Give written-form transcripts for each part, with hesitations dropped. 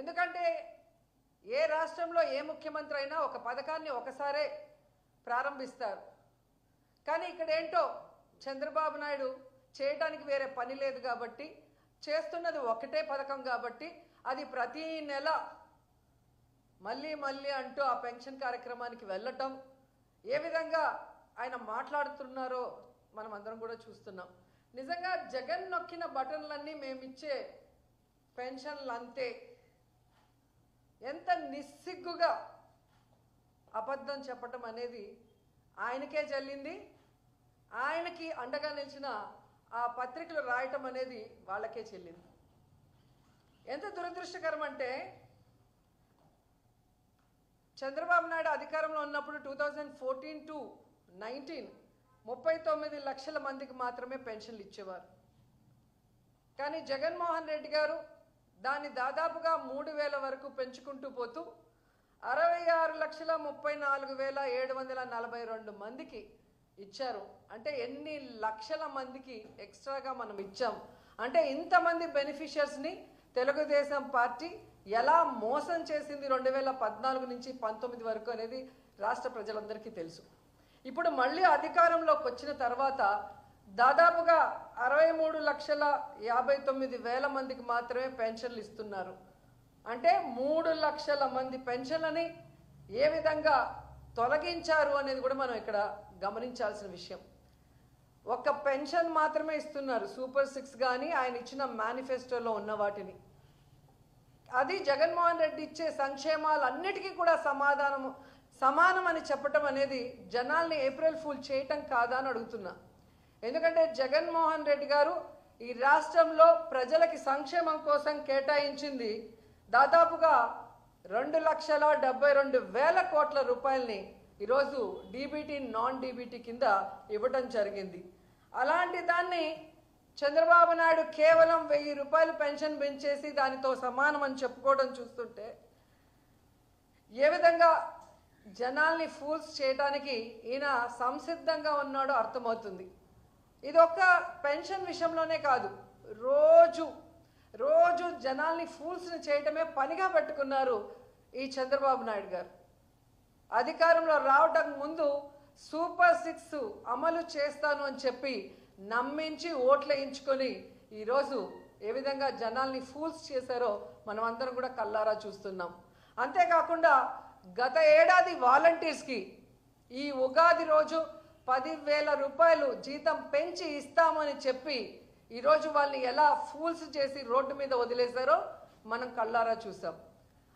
ఎందుకంటే ఏ రాష్ట్రంలో ఏ ముఖ్యమంత్రి అయినా ఒక పథకాన్ని ఒకసారే ప్రారంభిస్తారు. కానీ ఇక్కడ ఏంటో చంద్రబాబు నాయుడు చేయడానికి వేరే పని లేదు కాబట్టి, చేస్తున్నది ఒకటే పథకం కాబట్టి అది ప్రతి నెల మళ్ళీ మళ్ళీ అంటూ ఆ పెన్షన్ కార్యక్రమానికి వెళ్ళటం, ఏ విధంగా ఆయన మాట్లాడుతున్నారో మనం అందరం కూడా చూస్తున్నాం. నిజంగా జగన్ నొక్కిన బటన్లన్నీ మేమిచ్చే పెన్షన్లు అంతే. ఎంత నిస్సిగ్గుగా అబద్ధం చెప్పటం అనేది ఆయనకే చెల్లింది. ఆయనకి అండగా నిలిచిన ఆ పత్రికలు రాయటం అనేది వాళ్ళకే చెల్లింది. ఎంత దురదృష్టకరం అంటే చంద్రబాబు నాయుడు అధికారంలో ఉన్నప్పుడు 2014 to 19 39 లక్షల మందికి మాత్రమే పెన్షన్లు ఇచ్చేవారు. కానీ జగన్మోహన్ రెడ్డి గారు దాన్ని దాదాపుగా 3,000 వరకు పెంచుకుంటూ పోతూ 66,34,742 మందికి ఇచ్చారు. అంటే ఎన్ని లక్షల మందికి ఎక్స్ట్రాగా మనం ఇచ్చాం అంటే ఇంతమంది బెనిఫిషియర్స్ని తెలుగుదేశం పార్టీ ఎలా మోసం చేసింది 2014 నుంచి 19 వరకు అనేది రాష్ట్ర ప్రజలందరికీ తెలుసు. ఇప్పుడు మళ్ళీ అధికారంలోకి వచ్చిన తర్వాత దాదాపుగా 63,59,000 మందికి మాత్రమే పెన్షన్లు ఇస్తున్నారు. అంటే 3 లక్షల మంది పెన్షన్లని ఏ విధంగా తొలగించారు అనేది కూడా మనం ఇక్కడ గమనించాల్సిన విషయం. ఒక్క పెన్షన్ మాత్రమే ఇస్తున్నారు, సూపర్ 6 కానీ ఆయన ఇచ్చిన మేనిఫెస్టోలో ఉన్న వాటిని. అది జగన్మోహన్ రెడ్డి ఇచ్చే సంక్షేమాలన్నిటికీ కూడా సమానం అని చెప్పటం అనేది జనాల్ని ఏప్రిల్ ఫూల్ చేయటం కాదా అని అడుగుతున్నా. ఎందుకంటే జగన్మోహన్ రెడ్డి గారు ఈ రాష్ట్రంలో ప్రజలకి సంక్షేమం కోసం కేటాయించింది దాదాపుగా 2,72,000 కోట్ల రూపాయలని ఈరోజు డీబీటీ నాన్ డీబీటీ కింద ఇవ్వటం జరిగింది. అలాంటి దాన్ని చంద్రబాబు నాయుడు కేవలం 1,000 రూపాయలు పెన్షన్ పెంచేసి దానితో సమానం అని చెప్పుకోవడం చూస్తుంటే ఏ విధంగా జనాల్ని ఫూల్స్ చేయడానికి ఈయన సంసిద్ధంగా ఉన్నాడో అర్థమవుతుంది. ఇది ఒక్క పెన్షన్ విషయంలోనే కాదు, రోజు జనాల్ని ఫూల్స్ని చేయటమే పనిగా పెట్టుకున్నారు ఈ చంద్రబాబు నాయుడు గారు. అధికారంలో రావటం ముందు సూపర్ 6 అమలు చేస్తాను అని చెప్పి నమ్మించి ఓట్లు వేయించుకొని ఈరోజు ఏ విధంగా జనాల్ని ఫూల్స్ చేశారో మనం అందరం కూడా కల్లారా చూస్తున్నాం. అంతేకాకుండా గత ఏడాది వాలంటీర్స్కి ఈ ఉగాది రోజు 10,000 రూపాయలు జీతం పెంచి ఇస్తామని చెప్పి ఈరోజు వాళ్ళని ఎలా ఫూల్స్ చేసి రోడ్డు మీద వదిలేశారో మనం కళ్ళారా చూసాం.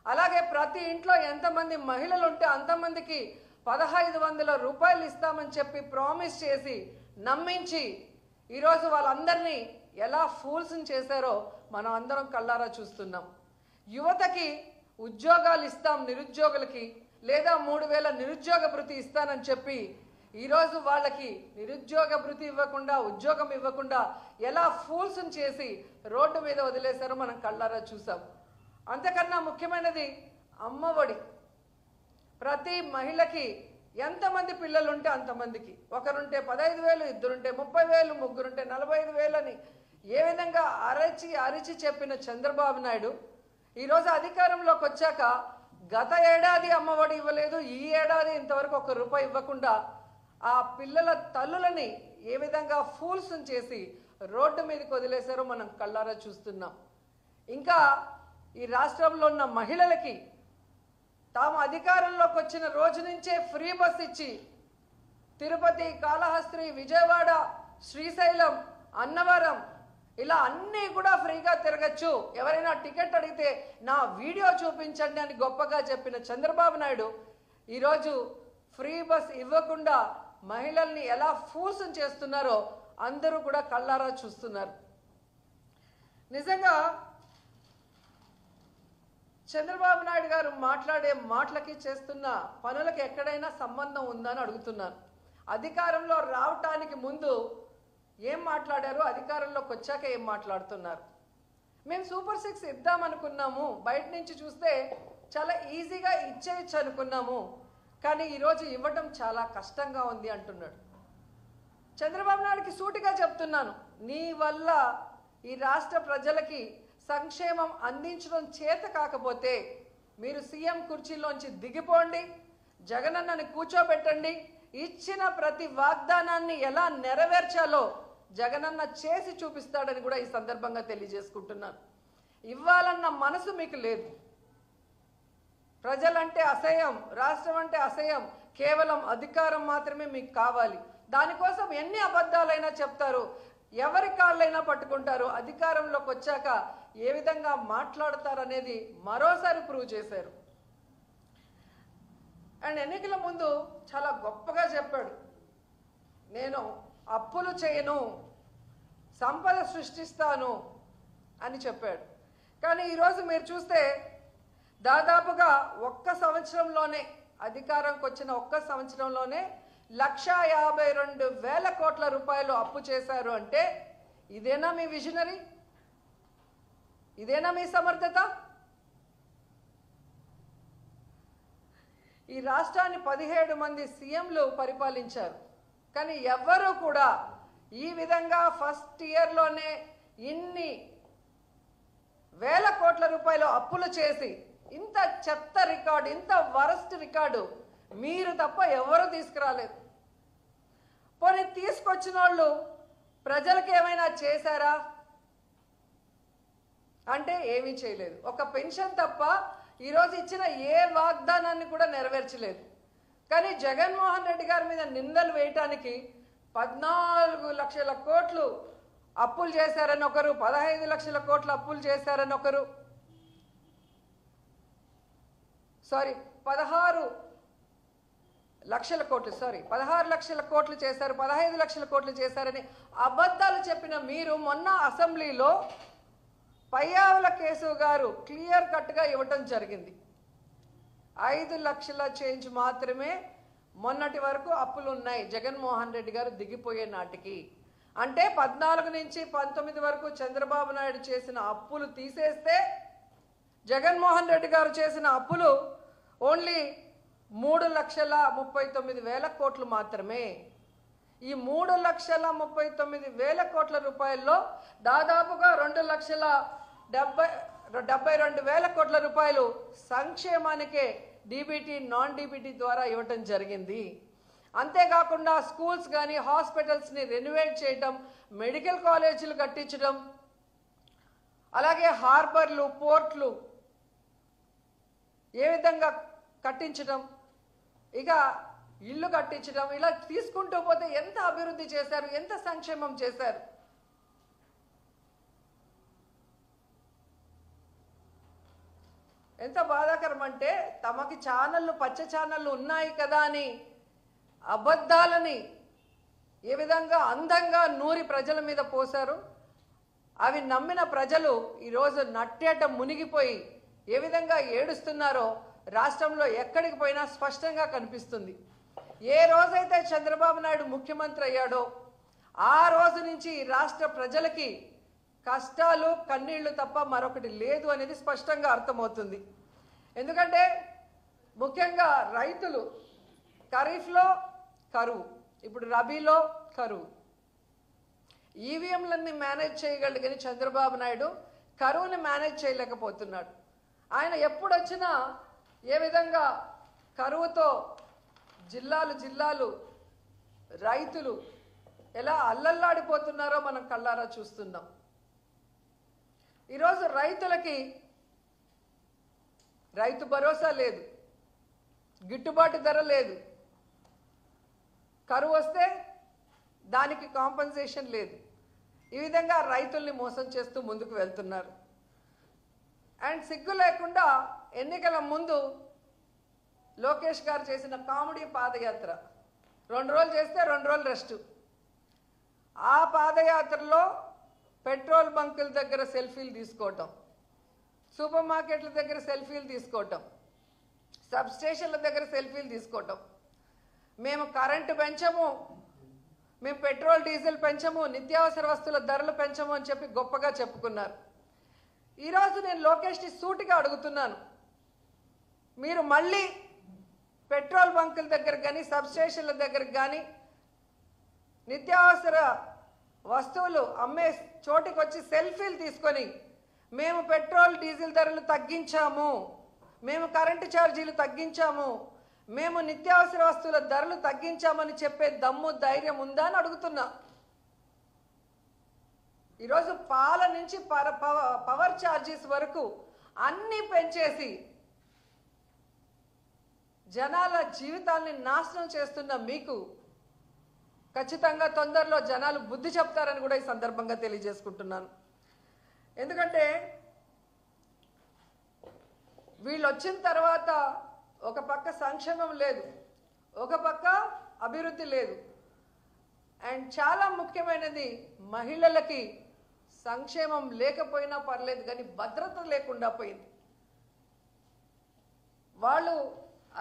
అలాగే ప్రతి ఇంట్లో ఎంతమంది మహిళలు ఉంటే అంతమందికి 1,500 రూపాయలు ఇస్తామని చెప్పి ప్రామిస్ చేసి నమ్మించి ఈరోజు వాళ్ళందరినీ ఎలా ఫూల్స్ని చేశారో మనం అందరం కళ్ళారా చూస్తున్నాం. యువతకి ఉద్యోగాలు ఇస్తాం నిరుద్యోగులకి, లేదా 3,000 నిరుద్యోగ భృతి ఇస్తానని చెప్పి ఈరోజు వాళ్ళకి నిరుద్యోగ భృతి ఇవ్వకుండా, ఉద్యోగం ఇవ్వకుండా ఎలా ఫూల్స్ని చేసి రోడ్డు మీద వదిలేశారో మనం కళ్ళారా చూసాం. అంతకన్నా ముఖ్యమైనది అమ్మఒడి. ప్రతి మహిళకి ఎంతమంది పిల్లలు ఉంటే అంతమందికి, ఒకరుంటే 15,000, ఇద్దరుంటే 30,000, ముగ్గురుంటే 45,000 అని ఏ విధంగా అరిచి చెప్పిన చంద్రబాబు నాయుడు ఈరోజు అధికారంలోకి వచ్చాక గత ఏడాది అమ్మఒడి ఇవ్వలేదు, ఈ ఏడాది ఇంతవరకు ₹1 ఇవ్వకుండా ఆ పిల్లల తల్లులని ఏ విధంగా ఫూల్స్ని చేసి రోడ్డు మీదకి వదిలేశారో మనం కళ్ళారా చూస్తున్నాం. ఇంకా ఈ రాష్ట్రంలో ఉన్న మహిళలకి తాము అధికారంలోకి వచ్చిన రోజు నుంచే ఫ్రీ బస్ ఇచ్చి తిరుపతి, కాళహస్తి, విజయవాడ, శ్రీశైలం, అన్నవరం ఇలా అన్నీ కూడా ఫ్రీగా తిరగచ్చు, ఎవరైనా టికెట్ అడిగితే నా వీడియో చూపించండి అని గొప్పగా చెప్పిన చంద్రబాబు నాయుడు ఈరోజు ఫ్రీ బస్ ఇవ్వకుండా మహిళల్ని ఎలా ఫూల్స్ చేస్తున్నారో అందరూ కూడా కళ్ళారా చూస్తున్నారు. నిజంగా చంద్రబాబు నాయుడు గారు మాట్లాడే మాటలకి చేస్తున్న పనులకి ఎక్కడైనా సంబంధం ఉందని అడుగుతున్నాను. అధికారంలో రావటానికి ముందు ఏం మాట్లాడారు, అధికారంలోకి వచ్చాక ఏం మాట్లాడుతున్నారు. మేము సూపర్ 6 ఇద్దామనుకున్నాము, బయట నుంచి చూస్తే చాలా ఈజీగా ఇచ్చేయచ్చు అనుకున్నాము, కానీ ఈరోజు ఇవ్వటం చాలా కష్టంగా ఉంది అంటున్నాడు. చంద్రబాబు నాయుడుకి సూటిగా చెప్తున్నాను, నీ వల్ల ఈ రాష్ట్ర ప్రజలకి సంక్షేమం అందించడం చేత కాకపోతే మీరు సీఎం కుర్చీలోంచి దిగిపోండి, జగనన్నని కూర్చోబెట్టండి, ఇచ్చిన ప్రతి వాగ్దానాన్ని ఎలా నెరవేర్చాలో జగనన్న చేసి చూపిస్తాడని కూడా ఈ సందర్భంగా తెలియజేసుకుంటున్నాను. ఇవ్వాలన్న మనసు మీకు లేదు. ప్రజలంటే అసహ్యం, రాష్ట్రం అంటే అసహ్యం, కేవలం అధికారం మాత్రమే మీకు కావాలి. దానికోసం ఎన్ని అబద్ధాలైనా చెప్తారు, ఎవరి కాళ్ళైనా పట్టుకుంటారు. అధికారంలోకి వచ్చాక ఏ విధంగా మాట్లాడతారనేది మరోసారి ప్రూవ్ చేశారు. అండ్ ఎన్నికల ముందు చాలా గొప్పగా చెప్పాడు, నేను అప్పులు చేయను, సంపద సృష్టిస్తాను అని చెప్పాడు. కానీ ఈరోజు మీరు చూస్తే దాదాపుగా ఒక్క సంవత్సరంలోనే, అధికారంకి వచ్చిన ఒక్క సంవత్సరంలోనే 1,52,000 కోట్ల రూపాయలు అప్పు చేశారు. అంటే ఇదేనా మీ విజనరీ? ఇదేనా మీ సమర్థత? ఈ రాష్ట్రాన్ని 17 మంది సీఎంలు పరిపాలించారు. కానీ ఎవ్వరూ కూడా ఈ విధంగా ఫస్ట్ ఇయర్లోనే ఇన్ని వేల కోట్ల రూపాయలు అప్పులు చేసి ఇంత చెత్త రికార్డు, ఇంత వరస్ట్ రికార్డు మీరు తప్ప ఎవరూ తీసుకురాలేదు. పోనీ తీసుకొచ్చిన వాళ్ళు ప్రజలకు ఏమైనా చేశారా అంటే ఏమీ చేయలేదు. ఒక పెన్షన్ తప్ప ఈరోజు ఇచ్చిన ఏ వాగ్దానాన్ని కూడా నెరవేర్చలేదు. కానీ జగన్మోహన్ రెడ్డి గారి మీద నిందలు వేయటానికి 14 లక్షల కోట్లు అప్పులు చేశారని ఒకరు, 15 లక్షల కోట్ల అప్పులు చేశారని ఒకరు, 16 లక్షల కోట్లు చేశారు, 15 లక్షల కోట్లు చేశారని అబద్ధాలు చెప్పిన మీరు మొన్న అసెంబ్లీలో పయ్యావుల కేశవ్ గారు క్లియర్ కట్గా ఇవ్వటం జరిగింది. 5 లక్షల చేంజ్ మాత్రమే మొన్నటి వరకు అప్పులు ఉన్నాయి జగన్మోహన్ రెడ్డి గారు దిగిపోయే నాటికి. అంటే 14 నుంచి 19 వరకు చంద్రబాబు నాయుడు చేసిన అప్పులు తీసేస్తే జగన్మోహన్ రెడ్డి గారు చేసిన అప్పులు ఓన్లీ 3,39,000 కోట్లు మాత్రమే. ఈ 3,39,000 కోట్ల రూపాయల్లో దాదాపుగా 2,72,000 కోట్ల రూపాయలు సంక్షేమానికే డీబీటీ, నాన్ డీబీటీ ద్వారా ఇవ్వటం జరిగింది. అంతేకాకుండా స్కూల్స్ కానీ హాస్పిటల్స్ని రెనోవేట్ చేయటం, మెడికల్ కాలేజీలు కట్టించడం, అలాగే హార్బర్లు, పోర్ట్లు ఏ విధంగా కట్టించడం, ఇక ఇల్లు కట్టించడం, ఇలా తీసుకుంటూ పోతే ఎంత అభివృద్ధి చేశారు, ఎంత సంక్షేమం చేశారు. ఎంత బాధాకరం అంటే తమకి ఛానళ్ళు, పచ్చ ఛానళ్ళు ఉన్నాయి కదా అని అబద్ధాలని ఏ విధంగా అందంగా నూరి ప్రజల మీద పోశారు. అవి నమ్మిన ప్రజలు ఈరోజు నట్టేట మునిగిపోయి ఏ విధంగా ఏడుస్తున్నారో రాష్ట్రంలో ఎక్కడికి పోయినా స్పష్టంగా కనిపిస్తుంది. ఏ రోజైతే చంద్రబాబు నాయుడు ముఖ్యమంత్రి అయ్యాడో ఆ రోజు నుంచి రాష్ట్ర ప్రజలకి కష్టాలు, కన్నీళ్లు తప్ప మరొకటి లేదు అనేది స్పష్టంగా అర్థమవుతుంది. ఎందుకంటే ముఖ్యంగా రైతులు ఖరీఫ్లో కరువు, ఇప్పుడు రబీలో కరువు. ఈవీఎంలన్నీ మేనేజ్ చేయగలడు కానీ చంద్రబాబు నాయుడు కరువుని మేనేజ్ చేయలేకపోతున్నాడు. ఆయన ఎప్పుడొచ్చినా ఏ విధంగా కరువుతో జిల్లాలు రైతులు ఎలా అల్లల్లాడిపోతున్నారో మనం కళ్ళారా చూస్తున్నాం. ఈరోజు రైతులకి రైతు భరోసా లేదు, గిట్టుబాటు ధర లేదు, కరువు వస్తే దానికి కాంపెన్సేషన్ లేదు. ఈ విధంగా రైతుల్ని మోసం చేస్తూ ముందుకు వెళ్తున్నారు. అండ్ సిగ్గు లేకుండా ఎన్నికల ముందు లోకేష్ గారు చేసిన కామెడీ పాదయాత్ర 2 రోజులు చేస్తే 2 రోజులు రెస్ట్. ఆ పాదయాత్రలో పెట్రోల్ బంకుల దగ్గర సెల్ఫీలు తీసుకోవటం, సూపర్ మార్కెట్ల దగ్గర సెల్ఫీలు తీసుకోవటం, సబ్ స్టేషన్ల దగ్గర సెల్ఫీలు తీసుకోవటం, మేము కరెంటు పెంచము, మేము పెట్రోల్ డీజిల్ పెంచము, నిత్యావసర వస్తువుల ధరలు పెంచము అని చెప్పి గొప్పగా చెప్పుకున్నారు. ఈరోజు నేను లోకేష్ని సూటిగా అడుగుతున్నాను, మీరు మళ్ళీ పెట్రోల్ బంకుల దగ్గర కానీ సబ్ స్టేషన్ల దగ్గర కానీ నిత్యావసర వస్తువులు అమ్మే చోటికి వచ్చి సెల్ఫీలు తీసుకొని మేము పెట్రోల్ డీజిల్ ధరలు తగ్గించాము, మేము కరెంటు ఛార్జీలు తగ్గించాము, మేము నిత్యావసర వస్తువుల ధరలు తగ్గించామని చెప్పే దమ్ము ధైర్యం ఉందా అని అడుగుతున్నా. ఈరోజు పాల నుంచి పవర్ ఛార్జెస్ వరకు అన్నీ పెంచేసి జనాల జీవితాల్ని నాశనం చేస్తున్న మీకు ఖచ్చితంగా తొందరలో జనాలు బుద్ధి చెప్తారని కూడా ఈ సందర్భంగా తెలియజేసుకుంటున్నాను. ఎందుకంటే వీళ్ళు వచ్చిన తర్వాత ఒక పక్క సంక్షేమం లేదు, ఒక పక్క అభివృద్ధి లేదు, అండ్ చాలా ముఖ్యమైనది మహిళలకి సంక్షేమం లేకపోయినా పర్లేదు కానీ భద్రత లేకుండా పోయింది. వాళ్ళు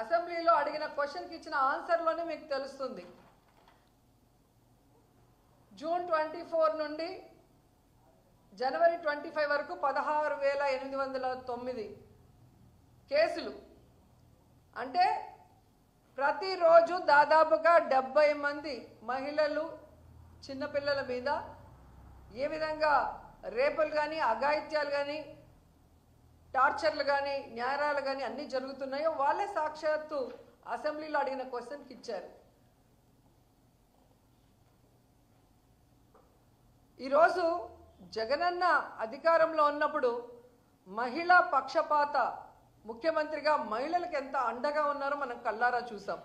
అసెంబ్లీలో అడిగిన క్వశ్చన్కి ఇచ్చిన ఆన్సర్లోనే మీకు తెలుస్తుంది. జూన్ 24 నుండి జనవరి 25 వరకు 16,809 కేసులు. అంటే ప్రతిరోజు దాదాపుగా 70 మంది మహిళలు చిన్నపిల్లల మీద ఏ విధంగా రేపులు కానీ, అఘాయిత్యాలు కానీ, టార్చర్లు కానీ, న్యాయాలు కానీ అన్నీ జరుగుతున్నాయో వాళ్ళే సాక్షాత్తు అసెంబ్లీలో అడిగిన క్వశ్చన్కి ఇచ్చారు. ఈరోజు జగనన్న అధికారంలో ఉన్నప్పుడు మహిళా పక్షపాత ముఖ్యమంత్రిగా మహిళలకు ఎంత అండగా ఉన్నారో మనం కళ్ళారా చూసాం.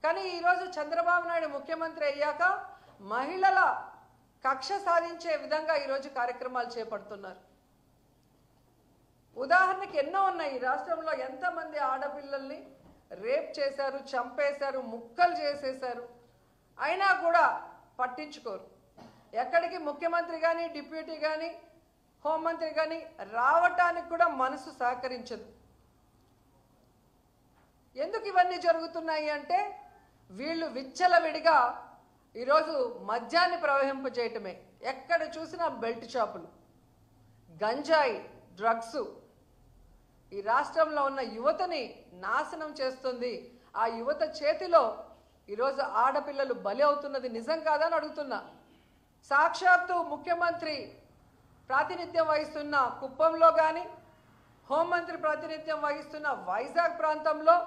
కానీ ఈరోజు చంద్రబాబు నాయుడు ముఖ్యమంత్రి అయ్యాక మహిళల కక్ష సాధించే విధంగా ఈరోజు కార్యక్రమాలు చేపడుతున్నారు. ఉదాహరణకి ఎన్నో ఉన్నాయి. ఈ రాష్ట్రంలో ఎంతమంది ఆడపిల్లల్ని రేప్ చేశారు, చంపేశారు, ముక్కలు చేసేశారు, అయినా కూడా పట్టించుకోరు. ఎక్కడికి ముఖ్యమంత్రి కానీ, డిప్యూటీ కానీ, హోంమంత్రి కానీ రావటానికి కూడా మనసు సహకరించదు. ఎందుకు ఇవన్నీ జరుగుతున్నాయి అంటే వీళ్ళు విచ్చలవిడిగా ఈరోజు మద్యాన్ని ప్రవహింపజేయటమే. ఎక్కడ చూసినా బెల్ట్ షాపులు, గంజాయి, డ్రగ్స్ ఈ రాష్ట్రంలో ఉన్న యువతని నాశనం చేస్తుంది. ఆ యువత చేతిలో ఈరోజు ఆడపిల్లలు బలి అవుతున్నది నిజం కాదని అడుగుతున్నా. సాక్షాత్తు ముఖ్యమంత్రి ప్రాతినిధ్యం వహిస్తున్న కుప్పంలో కానీ, హోంమంత్రి ప్రాతినిధ్యం వహిస్తున్న వైజాగ్ ప్రాంతంలో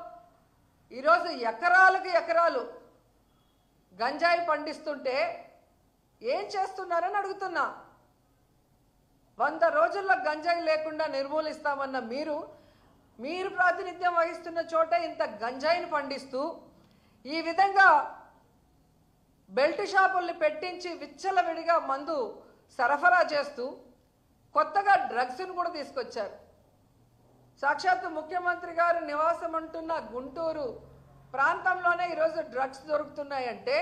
ఈరోజు ఎకరాలకు ఎకరాలు గంజాయి పండిస్తుంటే ఏం చేస్తున్నారని అడుగుతున్నా. 100 రోజుల్లో గంజాయి లేకుండా నిర్మూలిస్తామన్న మీరు ప్రాతినిధ్యం వహిస్తున్న చోట ఇంత గంజాయిని పండిస్తూ ఈ విధంగా బెల్ట్ షాపుల్ని పెట్టించి విచ్చలవిడిగా మందు సరఫరా చేస్తూ కొత్తగా డ్రగ్స్ను కూడా తీసుకొచ్చారు. సాక్షాత్తు ముఖ్యమంత్రి గారు నివాసం అంటున్న గుంటూరు ప్రాంతంలోనే ఈరోజు డ్రగ్స్ దొరుకుతున్నాయంటే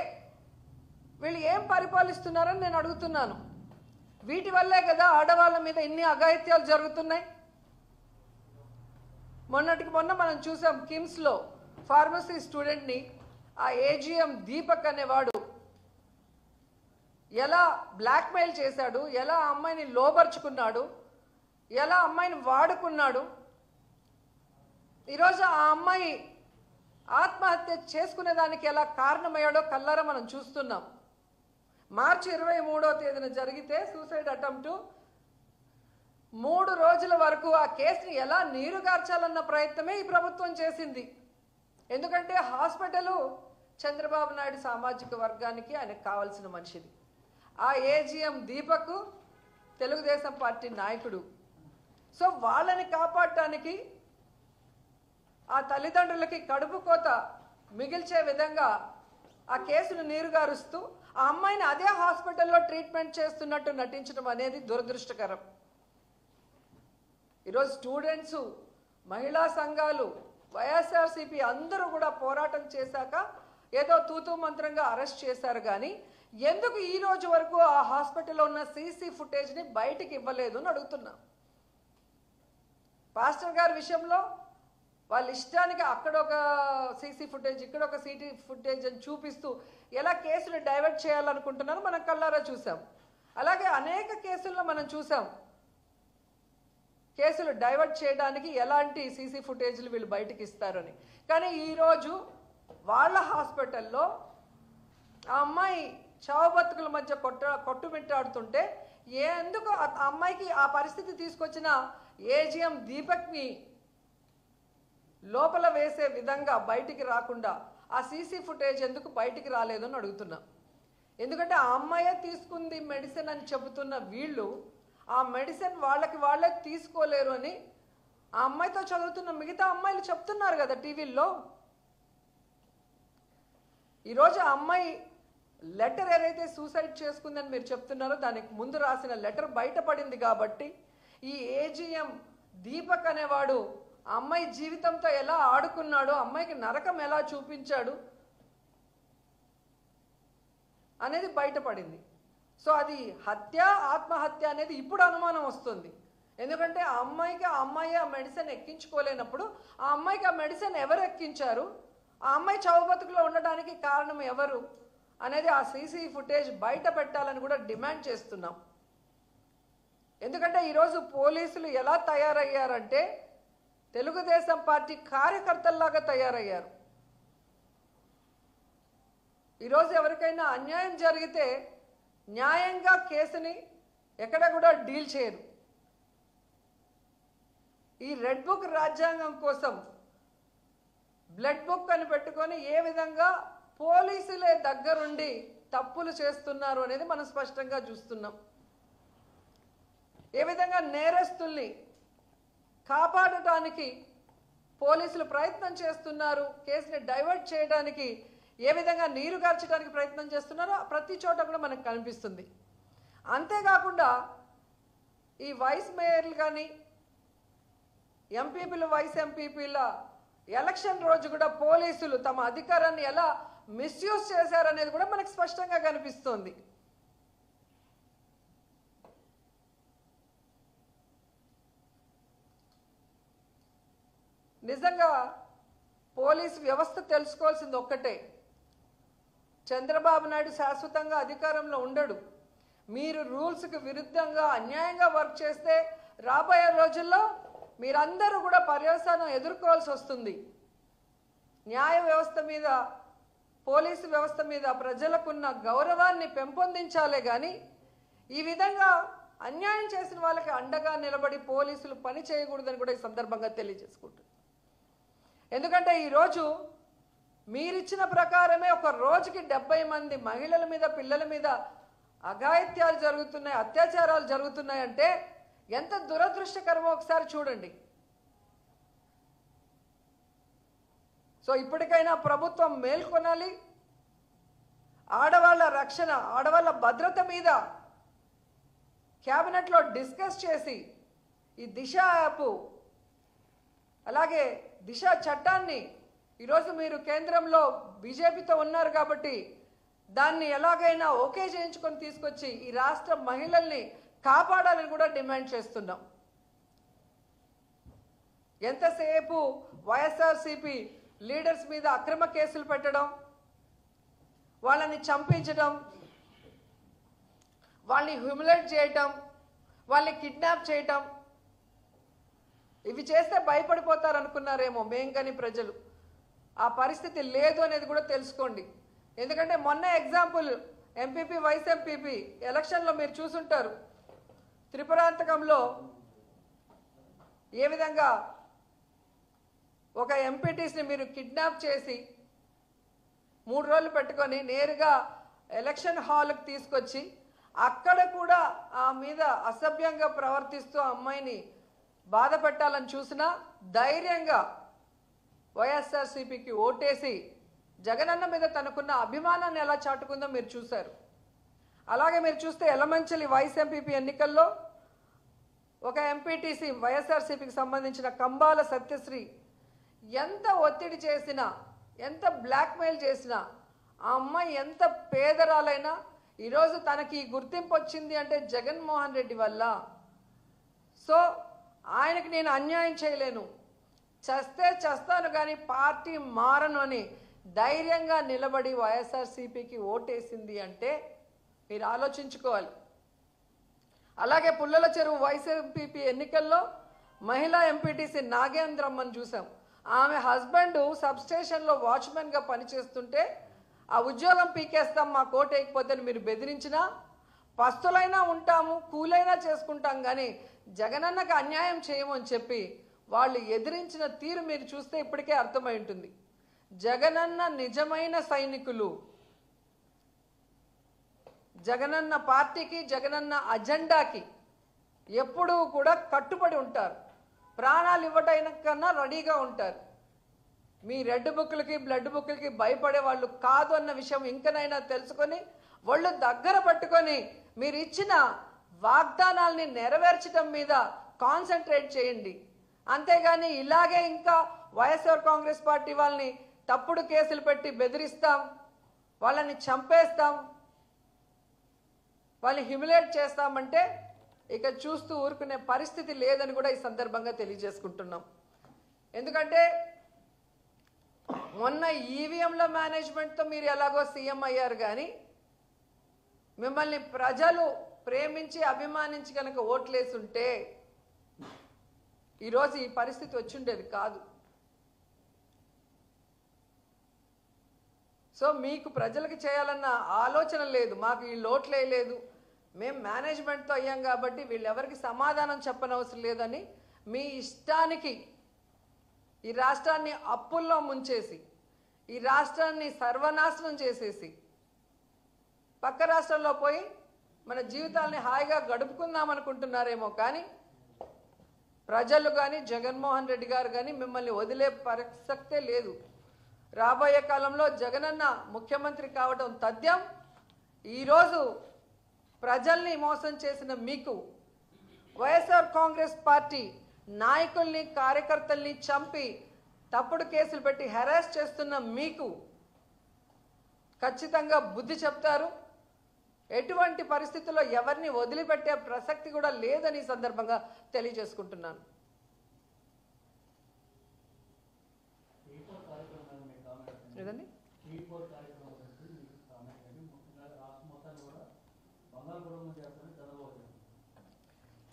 వీళ్ళు ఏం పరిపాలిస్తున్నారని నేను అడుగుతున్నాను. వీటి వల్లే కదా ఆడవాళ్ళ మీద ఇన్ని అఘాయిత్యాలు జరుగుతున్నాయి. మొన్నటికి మొన్న మనం చూసాం కిమ్స్లో ఫార్మసీ స్టూడెంట్ని ఆ ఏజీఎం దీపక్ అనేవాడు ఎలా బ్లాక్మెయిల్ చేశాడు, ఎలా అమ్మాయిని లోబర్చుకున్నాడు, ఎలా అమ్మాయిని వాడుకున్నాడు. ఈరోజు ఆ అమ్మాయి ఆత్మహత్య చేసుకునేదానికి ఎలా కారణమయ్యాడో కల్లారా మనం చూస్తున్నాం. మార్చి 23వ తేదీన జరిగితే సూసైడ్ అటెంప్ట్ 3 రోజుల వరకు ఆ కేసుని ఎలా నీరుగార్చాలన్న ప్రయత్నమే ఈ ప్రభుత్వం చేసింది. ఎందుకంటే హాస్పిటల్ చంద్రబాబు నాయుడు సామాజిక వర్గానికి ఆయనకు కావాల్సిన మనిషిది. ఆ ఏజీఎం దీపక్ తెలుగుదేశం పార్టీ నాయకుడు. సో వాళ్ళని కాపాడటానికి ఆ తల్లిదండ్రులకి కడుపు కోత మిగిల్చే విధంగా ఆ కేసును నీరుగారుస్తూ ఆ అమ్మాయిని అదే హాస్పిటల్లో ట్రీట్మెంట్ చేస్తున్నట్టు నటించడం అనేది దురదృష్టకరం. ఈరోజు స్టూడెంట్స్, మహిళా సంఘాలు, వైఎస్ఆర్సీపీ అందరూ కూడా పోరాటం చేశాక ఏదో తూతూ మంత్రంగా అరెస్ట్ చేశారు. కానీ ఎందుకు ఈ రోజు వరకు ఆ హాస్పిటల్లో ఉన్న సీసీ ఫుటేజ్ని బయటికి ఇవ్వలేదు అని అడుగుతున్నా. పాస్టర్ గారి విషయంలో వాళ్ళ ఇష్టానికి అక్కడ ఒక సీసీ ఫుటేజ్, ఇక్కడ ఒక సీసీ ఫుటేజ్ అని చూపిస్తూ ఎలా కేసులు డైవర్ట్ చేయాలనుకుంటున్నారో మనం కళ్ళారా చూసాం. అలాగే అనేక కేసుల్లో మనం చూసాం కేసులు డైవర్ట్ చేయడానికి ఎలాంటి సీసీ ఫుటేజ్లు వీళ్ళు బయటికి ఇస్తారని. కానీ ఈరోజు వాళ్ళ హాస్పిటల్లో ఆ అమ్మాయి చావు బతుకుల మధ్య కొట్టుమిట్టాడుతుంటే ఎందుకు ఆ అమ్మాయికి ఆ పరిస్థితి తీసుకొచ్చిన ఏజీఎం దీపక్ని లోపల వేసే విధంగా బయటికి రాకుండా ఆ సీసీ ఫుటేజ్ ఎందుకు బయటికి రాలేదు అని అడుగుతున్నా. ఎందుకంటే ఆ అమ్మాయే తీసుకుంది మెడిసిన్ అని చెబుతున్న వీళ్ళు ఆ మెడిసిన్ వాళ్ళే తీసుకోలేరు అని ఆ అమ్మాయితో చదువుతున్న మిగతా అమ్మాయిలు చెప్తున్నారు కదా టీవీల్లో. ఈరోజు ఆ అమ్మాయి లెటర్ ఏదైతే సూసైడ్ చేసుకుందని మీరు చెప్తున్నారో దానికి ముందు రాసిన లెటర్ బయటపడింది కాబట్టి ఈ ఏజీఎం దీపక్ అనేవాడు ఆ అమ్మాయి జీవితంతో ఎలా ఆడుకున్నాడో, అమ్మాయికి నరకం ఎలా చూపించాడు అనేది బయటపడింది. సో అది హత్య ఆత్మహత్య అనేది ఇప్పుడు అనుమానం వస్తుంది. ఎందుకంటే ఆ అమ్మాయి ఆ మెడిసిన్ ఎక్కించుకోలేనప్పుడు ఆ అమ్మాయికి ఆ మెడిసిన్ ఎవరు ఎక్కించారు, ఆ అమ్మాయి చావు బతుకులో ఉండడానికి కారణం ఎవరు అనేది ఆ సీసీ ఫుటేజ్ బయట పెట్టాలని కూడా డిమాండ్ చేస్తున్నాం. ఎందుకంటే ఈరోజు పోలీసులు ఎలా తయారయ్యారంటే తెలుగుదేశం పార్టీ కార్యకర్తల్లాగా తయారయ్యారు. ఈరోజు ఎవరికైనా అన్యాయం జరిగితే న్యాయంగా కేసుని ఎక్కడ కూడా డీల్ చేయరు. ఈ రెడ్ బుక్ రాజ్యాంగం కోసం బ్లడ్ బుక్ అని పెట్టుకొని ఏ విధంగా పోలీసులే దగ్గరుండి తప్పులు చేస్తున్నారు అనేది మనం స్పష్టంగా చూస్తున్నాం. ఏ విధంగా నేరస్తుల్ని కాపాడటానికి పోలీసులు ప్రయత్నం చేస్తున్నారు, కేసుని డైవర్ట్ చేయడానికి ఏ విధంగా నీరు గార్చడానికి ప్రయత్నం చేస్తున్నారో ప్రతి చోట కూడా మనకు కనిపిస్తుంది. అంతేకాకుండా ఈ వైస్ మేయర్లు కానీ ఎంపీపీలు వైస్ ఎంపీపీల ఎలక్షన్ రోజు కూడా పోలీసులు తమ అధికారాన్ని ఎలా మిస్యూజ్ చేశారనేది కూడా మనకు స్పష్టంగా కనిపిస్తోంది. నిజంగా పోలీస్ వ్యవస్థ తెలుసుకోవాల్సింది ఒక్కటే, చంద్రబాబు నాయుడు శాశ్వతంగా అధికారంలో ఉండడు. మీరు రూల్స్కి విరుద్ధంగా అన్యాయంగా వర్క్ చేస్తే రాబోయే రోజుల్లో మీరందరూ కూడా పర్యవసానం ఎదుర్కోవాల్సి వస్తుంది. న్యాయ వ్యవస్థ మీద పోలీసు వ్యవస్థ మీద ప్రజలకున్న గౌరవాన్ని పెంపొందించాలే కానీ ఈ విధంగా అన్యాయం చేసిన వాళ్ళకి అండగా నిలబడి పోలీసులు పని చేయకూడదని కూడా ఈ సందర్భంగా తెలియజేసుకుంటున్నాను. ఎందుకంటే ఈరోజు మీరిచ్చిన ప్రకారమే ఒక రోజుకి 70 మంది మహిళల మీద పిల్లల మీద అఘాయిత్యాలు జరుగుతున్నాయి, అత్యాచారాలు జరుగుతున్నాయంటే ఎంత దురదృష్టకరమో ఒకసారి చూడండి. సో ఇప్పటికైనా ప్రభుత్వం మేల్కొనాలి. ఆడవాళ్ళ రక్షణ, ఆడవాళ్ళ భద్రత మీద క్యాబినెట్లో డిస్కస్ చేసి ఈ దిశ యాప్ అలాగే దిశ చట్టాన్ని ఈరోజు మీరు కేంద్రంలో బీజేపీతో ఉన్నారు కాబట్టి దాన్ని ఎలాగైనా ఓకే చేయించుకొని తీసుకొచ్చి ఈ రాష్ట్ర మహిళల్ని కాపాడాలని కూడా డిమాండ్ చేస్తున్నాం. ఎంతసేపు వైఎస్ఆర్సీపీ లీడర్స్ మీద అక్రమ కేసులు పెట్టడం, వాళ్ళని చంపించడం, వాళ్ళని హ్యూమిలేట్ చేయటం, వాళ్ళని కిడ్నాప్ చేయటం, ఇవి చేస్తే భయపడిపోతారు అనుకున్నారేమో మేంగని ప్రజలు. ఆ పరిస్థితి లేదు అనేది కూడా తెలుసుకోండి. ఎందుకంటే మొన్న ఎగ్జాంపుల్ ఎంపీపీ వైస్ ఎంపీపీ ఎలక్షన్లో మీరు చూసుంటారు. త్రిపురాంతకంలో ఏ విధంగా ఒక ఎంపీటీస్ని మీరు కిడ్నాప్ చేసి 3 రోజులు పెట్టుకొని నేరుగా ఎలక్షన్ హాల్కి తీసుకొచ్చి అక్కడ కూడా ఆ మీద అసభ్యంగా ప్రవర్తిస్తూ ఆ అమ్మాయిని బాధ పెట్టాలని చూసినా ధైర్యంగా వైఎస్ఆర్సీపీకి ఓటేసి జగనన్న మీద తనకున్న అభిమానాన్ని ఎలా చాటుకుందో మీరు చూశారు. అలాగే మీరు చూస్తే ఎలమంచిలి వైస్ ఎంపీపీ ఎన్నికల్లో ఒక ఎంపీటీసీ వైఎస్ఆర్సీపీకి సంబంధించిన కంబాల సత్యశ్రీ ఎంత ఒత్తిడి చేసినా, ఎంత బ్లాక్మెయిల్ చేసినా, ఆ అమ్మాయి ఎంత పేదరాలైనా ఈరోజు తనకి గుర్తింపు వచ్చింది అంటే జగన్మోహన్ రెడ్డి వల్ల. సో ఆయనకి నేను అన్యాయం చేయలేను, చస్తే చస్తాను కానీ పార్టీ మారను అని ధైర్యంగా నిలబడి వైఎస్ఆర్సీపీకి ఓటేసింది అంటే మీరు ఆలోచించుకోవాలి. అలాగే పుల్లల చెరువు వైస్ ఎంపీపీ ఎన్నికల్లో మహిళా ఎంపీటీసీ నాగేంద్రమ్మని చూసాం. ఆమె హస్బెండ్ సబ్స్టేషన్లో వాచ్మెన్గా పనిచేస్తుంటే ఆ ఉద్యోగం పీకేస్తాం మా కోట వేయకపోతే మీరు బెదిరించినా పస్తులైనా ఉంటాము, కూలైనా చేసుకుంటాం, కానీ జగనన్నకు అన్యాయం చేయము అని చెప్పి వాళ్ళు ఎదిరించిన తీరు మీరు చూస్తే ఇప్పటికే అర్థమై ఉంటుంది. జగనన్న నిజమైన సైనికులు, జగనన్న పార్టీకి, జగనన్న అజెండాకి ఎప్పుడూ కూడా కట్టుబడి ఉంటారు. ప్రాణాలు ఇవ్వడానికన్నా రెడీగా ఉంటారు. మీ రెడ్ బుక్లకి, బ్లడ్ బుక్లకి భయపడే వాళ్ళు కాదు అన్న విషయం ఇంకనైనా తెలుసుకొని వాళ్ళు దగ్గర పట్టుకొని మీరు ఇచ్చిన వాగ్దానాల్ని నెరవేర్చడం మీద కాన్సన్ట్రేట్ చేయండి. అంతేగాని ఇలాగే ఇంకా వైఎస్ఆర్ కాంగ్రెస్ పార్టీ వాళ్ళని తప్పుడు కేసులు పెట్టి బెదిరిస్తాం, వాళ్ళని చంపేస్తాం, వాళ్ళని హ్యూమిలేట్ చేస్తామంటే ఇక చూస్తూ ఊరుకునే పరిస్థితి లేదని కూడా ఈ సందర్భంగా తెలియజేసుకుంటున్నాం. ఎందుకంటే మొన్న ఈవీఎంల మేనేజ్మెంట్తో మీరు ఎలాగో సీఎం అయ్యారు, కానీ మిమ్మల్ని ప్రజలు ప్రేమించి అభిమానించి కనుక ఓట్లేసుంటే ఈరోజు ఈ పరిస్థితి వచ్చిండేది కాదు. సో మీకు ప్రజలకు చేయాలన్న ఆలోచన లేదు, మాకు ఈ లోట్లే లేదు, మేము మేనేజ్మెంట్తో అయ్యాం కాబట్టి వీళ్ళెవరికి సమాధానం చెప్పనవసరం లేదని మీ ఇష్టానికి ఈ రాష్ట్రాన్ని అప్పుల్లో ముంచేసి, ఈ రాష్ట్రాన్ని సర్వనాశనం చేసేసి పక్క రాష్ట్రంలో పోయి మన జీవితాల్ని హాయిగా గడుపుకుందాం అనుకుంటున్నారేమో, కానీ ప్రజలు కానీ జగన్మోహన్ రెడ్డి గారు కానీ మిమ్మల్ని వదిలే ప్రసక్తే లేదు. రాబోయే కాలంలో జగనన్న ముఖ్యమంత్రి కావడం తథ్యం. ఈరోజు ప్రజల్ని మోసం చేసిన మీకు, వైఎస్ఆర్ కాంగ్రెస్ పార్టీ నాయకుల్ని, కార్యకర్తల్ని చంపి తప్పుడు కేసులు పెట్టి హెరాస్ చేస్తున్న మీకు ఖచ్చితంగా బుద్ధి చెప్తారు. ఎటువంటి పరిస్థితుల్లో ఎవరిని వదిలిపెట్టే ప్రసక్తి కూడా లేదని ఈ సందర్భంగా తెలియజేసుకుంటున్నాను. లేదండి,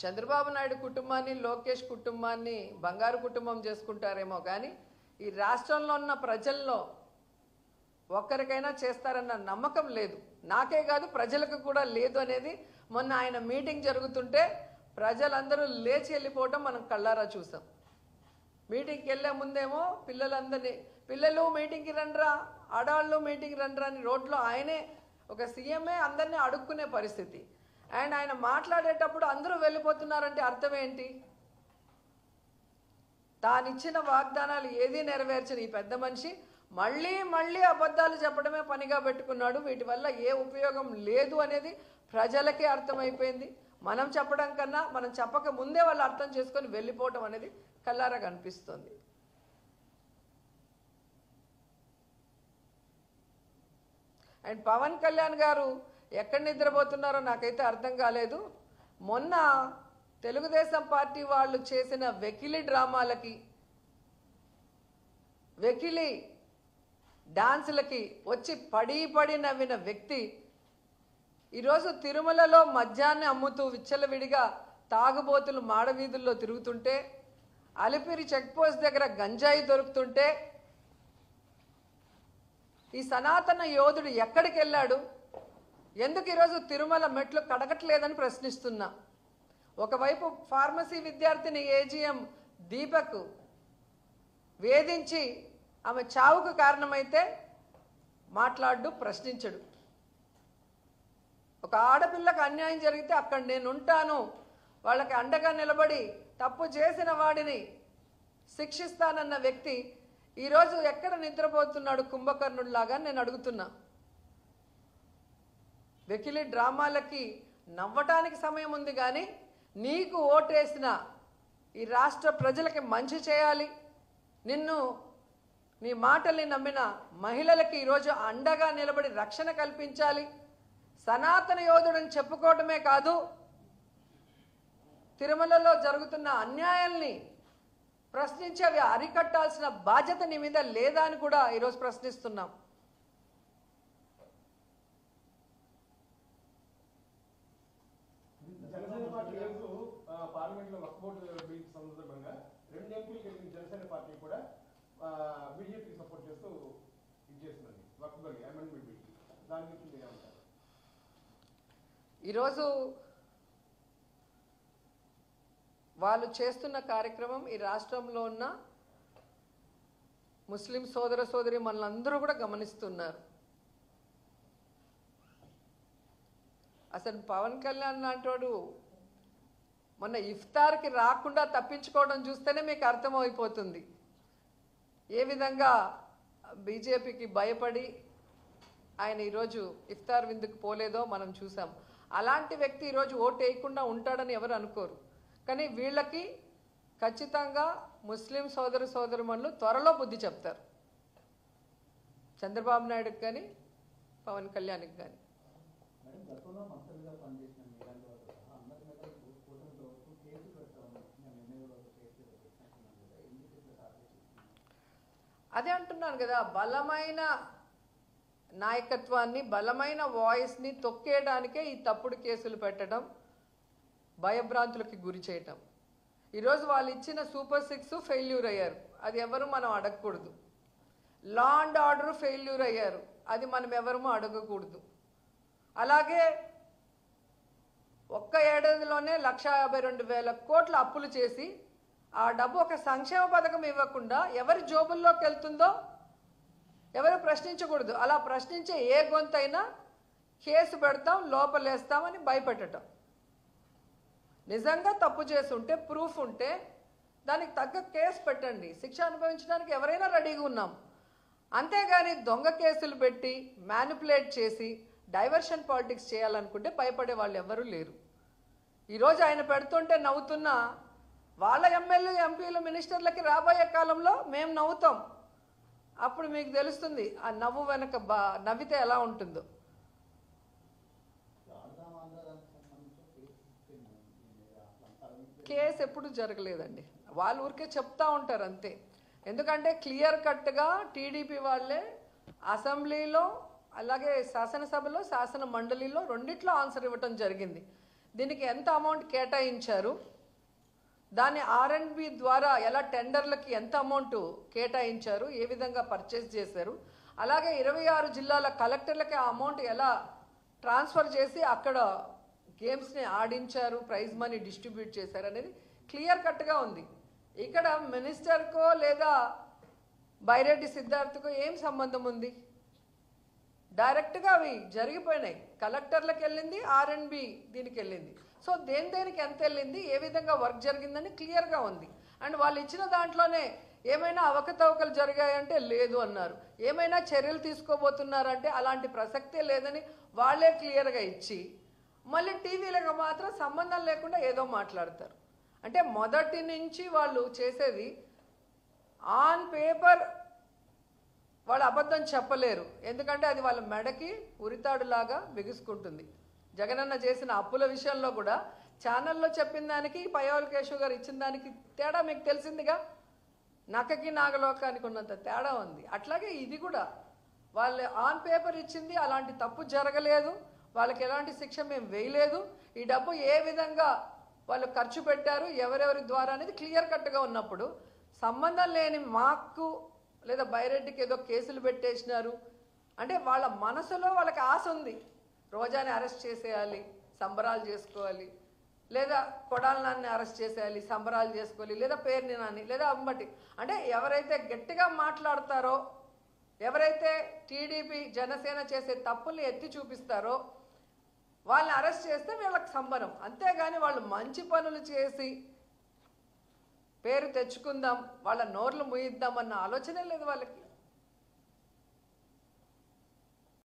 చంద్రబాబు నాయుడు కుటుంబాన్ని, లోకేష్ కుటుంబాన్ని బంగారు కుటుంబం చేసుకుంటారేమో, కానీ ఈ రాష్ట్రంలో ఉన్న ప్రజల్లో ఒక్కరికైనా చేస్తారన్న నమ్మకం లేదు. నాకే కాదు, ప్రజలకు కూడా లేదు అనేది మొన్న ఆయన మీటింగ్ జరుగుతుంటే ప్రజలందరూ లేచి వెళ్ళిపోవటం మనం కళ్ళారా చూసాం. మీటింగ్కి వెళ్ళే ముందేమో పిల్లలు మీటింగ్కి రండ్రా, ఆడవాళ్ళు మీటింగ్కి రండ్రా అని రోడ్లో ఆయనే ఒక సీఎంఏ అందరినీ అడుక్కునే పరిస్థితి. అండ్ ఆయన మాట్లాడేటప్పుడు అందరూ వెళ్ళిపోతున్నారంటే అర్థం ఏంటి? తానిచ్చిన వాగ్దానాలు ఏదీ నెరవేర్చని ఈ పెద్ద మనిషి మళ్ళీ మళ్ళీ అబద్ధాలు చెప్పడమే పనిగా పెట్టుకున్నాడు. వీటి వల్ల ఏ ఉపయోగం లేదు అనేది ప్రజలకే అర్థమైపోయింది. మనం చెప్పడం కన్నా మనం చెప్పక ముందే వాళ్ళు అర్థం చేసుకొని వెళ్ళిపోవటం అనేది కల్లారా కనిపిస్తుంది. అండ్ పవన్ కళ్యాణ్ గారు ఎక్కడ నిద్రపోతున్నారో నాకైతే అర్థం కాలేదు. మొన్న తెలుగుదేశం పార్టీ వాళ్ళు చేసిన వెకిలి డ్రామాలకి, వెకిలి డాన్సులకి వచ్చి పడి నవ్విన వ్యక్తి ఈరోజు తిరుమలలో మద్యాన్ని అమ్ముతూ విచ్చలవిడిగా తాగుబోతులు మాడవీధుల్లో తిరుగుతుంటే, అలిపిరి చెక్పోస్ట్ దగ్గర గంజాయి దొరుకుతుంటే ఈ సనాతన యోధుడు ఎక్కడికి వెళ్ళాడు? ఎందుకు ఈరోజు తిరుమల మెట్లు కడగట్లేదని ప్రశ్నిస్తున్నా. ఒకవైపు ఫార్మసీ విద్యార్థిని ఏజీఎం దీపక్ వేధించి ఆమె చావుకు కారణమైతే మాట్లాడు, ప్రశ్నించడు. ఒక ఆడపిల్లకు అన్యాయం జరిగితే అక్కడ నేను ఉంటాను, వాళ్ళకి అండగా నిలబడి తప్పు చేసిన వాడిని శిక్షిస్తానన్న వ్యక్తి ఈరోజు ఎక్కడ నిద్రపోతున్నాడు కుంభకర్ణుడిలాగా నేను అడుగుతున్నా. వెకిలి డ్రామాలకి నవ్వటానికి సమయం ఉంది, కానీ నీకు ఓటేసిన ఈ రాష్ట్ర ప్రజలకి మంచి చేయాలి, నిన్ను నీ మాటల్ని నమ్మిన మహిళలకి ఈరోజు అండగా నిలబడి రక్షణ కల్పించాలి, సనాతన యోధుడని చెప్పుకోవటమే కాదు, తిరుమలలో జరుగుతున్న అన్యాయాల్ని ప్రశ్నించి అవి అరికట్టాల్సిన బాధ్యత నీ మీద లేదా అని కూడా ఈరోజు ప్రశ్నిస్తున్నాం. పార్లమెంట్ లో వక్ఫ్ బోర్డు బిల్ సందర్భంగా 2 ఎంపీలు కలిగిన జనసేన పార్టీ కూడా బీజేపీకి సపోర్ట్ చేస్తూ ఇది చేస్తున్నది వక్ఫ్ బిల్ అమెండ్మెంట్ బిల్. దాని గురించి మీరేమంటారు? ఈరోజు వాళ్ళు చేస్తున్న కార్యక్రమం ఈ రాష్ట్రంలో ఉన్న ముస్లిం సోదర సోదరి మనలందరూ కూడా గమనిస్తున్నారు. అసలు పవన్ కళ్యాణ్ లాంటోడు మొన్న ఇఫ్తార్కి రాకుండా తప్పించుకోవడం చూస్తేనే మీకు అర్థమైపోతుంది ఏ విధంగా బీజేపీకి భయపడి ఆయన ఈరోజు ఇఫ్తార్ విందుకు పోలేదో మనం చూసాం. అలాంటి వ్యక్తి ఈరోజు ఓటు వేయకుండా ఉంటాడని ఎవరు అనుకోరు. కానీ వీళ్ళకి ఖచ్చితంగా ముస్లిం సోదర సోదరుమణులు త్వరలో బుద్ధి చెప్తారు, చంద్రబాబు నాయుడుకి కానీ పవన్ కళ్యాణ్కి కానీ. అదే అంటున్నాను కదా, బలమైన నాయకత్వాన్ని బలమైన వాయిస్ని తొక్కేయడానికే ఈ తప్పుడు కేసులు పెట్టడం, భయభ్రాంతులకి గురి చేయటం. ఈరోజు వాళ్ళు ఇచ్చిన సూపర్ 6 ఫెయిల్యూర్ అయ్యారు, అది ఎవరు మనం అడగకూడదు. లా అండ్ ఆర్డర్ ఫెయిల్యూర్ అయ్యారు, అది మనం ఎవరము అడగకూడదు. అలాగే ఒక్క ఏడాదిలోనే 1,52,000 కోట్ల అప్పులు చేసి ఆ డబ్బు ఒక సంక్షేమ పథకం ఇవ్వకుండా ఎవరి జోబుల్లోకి వెళ్తుందో ఎవరు ప్రశ్నించకూడదు. అలా ప్రశ్నించే ఏ గొంతైనా కేసు పెడతాం, లోపలేస్తామని భయపెట్టడం. నిజంగా తప్పు చేసి ఉంటే, ప్రూఫ్ ఉంటే దానికి తగ్గ కేసు పెట్టండి, శిక్ష అనుభవించడానికి ఎవరైనా రెడీగా ఉన్నాం. అంతేగాని దొంగ కేసులు పెట్టి మ్యానిపులేట్ చేసి డైవర్షన్ పాలిటిక్స్ చేయాలనుకుంటే భయపడే వాళ్ళు ఎవరూ లేరు. ఈరోజు ఆయన పెడుతుంటే నవ్వుతున్న వాళ్ళ ఎమ్మెల్యే ఎంపీలు మినిస్టర్లకి రాబోయే కాలంలో మేము నవ్వుతాం. అప్పుడు మీకు తెలుస్తుంది ఆ నవ్వు వెనక నవ్వితే ఎలా ఉంటుందో. కేసు ఎప్పుడు జరగలేదండి, వాళ్ళు ఊరికే చెప్తా ఉంటారు అంతే. ఎందుకంటే క్లియర్ కట్గా టీడీపీ వాళ్ళే అసెంబ్లీలో అలాగే శాసనసభలో శాసన మండలిలో రెండిట్లో ఆన్సర్ ఇవ్వటం జరిగింది. దీనికి ఎంత అమౌంట్ కేటాయించారు, దాన్ని R&B ద్వారా ఎలా టెండర్లకి ఎంత అమౌంట్ కేటాయించారు, ఏ విధంగా పర్చేస్ చేశారు, అలాగే 26 జిల్లాల కలెక్టర్లకి ఆ అమౌంట్ ఎలా ట్రాన్స్ఫర్ చేసి అక్కడ గేమ్స్ని ఆడించారు, ప్రైజ్ మనీ డిస్ట్రిబ్యూట్ చేశారు అనేది క్లియర్ కట్గా ఉంది. ఇక్కడ మినిస్టర్కో లేదా బైరెడ్డి సిద్ధార్థకో ఏం సంబంధం ఉంది? డైరెక్ట్గా అవి జరిగిపోయినాయి. కలెక్టర్లకు వెళ్ళింది, R&B దీనికి వెళ్ళింది. సో దేనికి ఎంత వెళ్ళింది, ఏ విధంగా వర్క్ జరిగిందని క్లియర్గా ఉంది. అండ్ వాళ్ళు ఇచ్చిన దాంట్లోనే ఏమైనా అవకతవకలు జరిగాయంటే లేదు అన్నారు, ఏమైనా చర్యలు తీసుకోబోతున్నారంటే అలాంటి ప్రసక్తే లేదని వాళ్ళే క్లియర్గా ఇచ్చి మళ్ళీ టీవీలకు మాత్రం సంబంధం లేకుండా ఏదో మాట్లాడతారు. అంటే మొదటి నుంచి వాళ్ళు చేసేది ఆన్ పేపర్ వాళ్ళు అబద్ధం చెప్పలేరు, ఎందుకంటే అది వాళ్ళ మెడకి ఉరితాడులాగా బిగుసుకుంటుంది. జగనన్న చేసిన అప్పుల విషయంలో కూడా ఛానల్లో చెప్పిన దానికి పయ్యావుల కేశవ్ గారు ఇచ్చిన దానికి తేడా మీకు తెలిసిందిగా. నక్కకి నాగలోకానికి ఉన్నంత తేడా ఉంది. అట్లాగే ఇది కూడా వాళ్ళు ఆన్ పేపర్ ఇచ్చింది, అలాంటి తప్పు జరగలేదు, వాళ్ళకి ఎలాంటి శిక్ష మేము వేయలేదు, ఈ డబ్బు ఏ విధంగా వాళ్ళు ఖర్చు పెట్టారు ఎవరెవరి ద్వారా అనేది క్లియర్ కట్గా ఉన్నప్పుడు సంబంధం లేని మాకు లేదా బైరెడ్డికి ఏదో కేసులు పెట్టేసినారు అంటే వాళ్ళ మనసులో వాళ్ళకి ఆశ ఉంది, రోజాని అరెస్ట్ చేసేయాలి, సంబరాలు చేసుకోవాలి, లేదా కొడాలి నాన్ని అరెస్ట్ చేసేయాలి, సంబరాలు చేసుకోవాలి, లేదా పేరుని నాని లేదా అంబటి. అంటే ఎవరైతే గట్టిగా మాట్లాడతారో, ఎవరైతే టీడీపీ జనసేన చేసే తప్పుల్ని ఎత్తి చూపిస్తారో వాళ్ళని అరెస్ట్ చేస్తే వీళ్ళకి సంబరం. అంతేగాని వాళ్ళు మంచి పనులు చేసి పేరు తెచ్చుకుందాం, వాళ్ళ నోర్లు ముయిద్దామన్న ఆలోచనే లేదు వాళ్ళకి.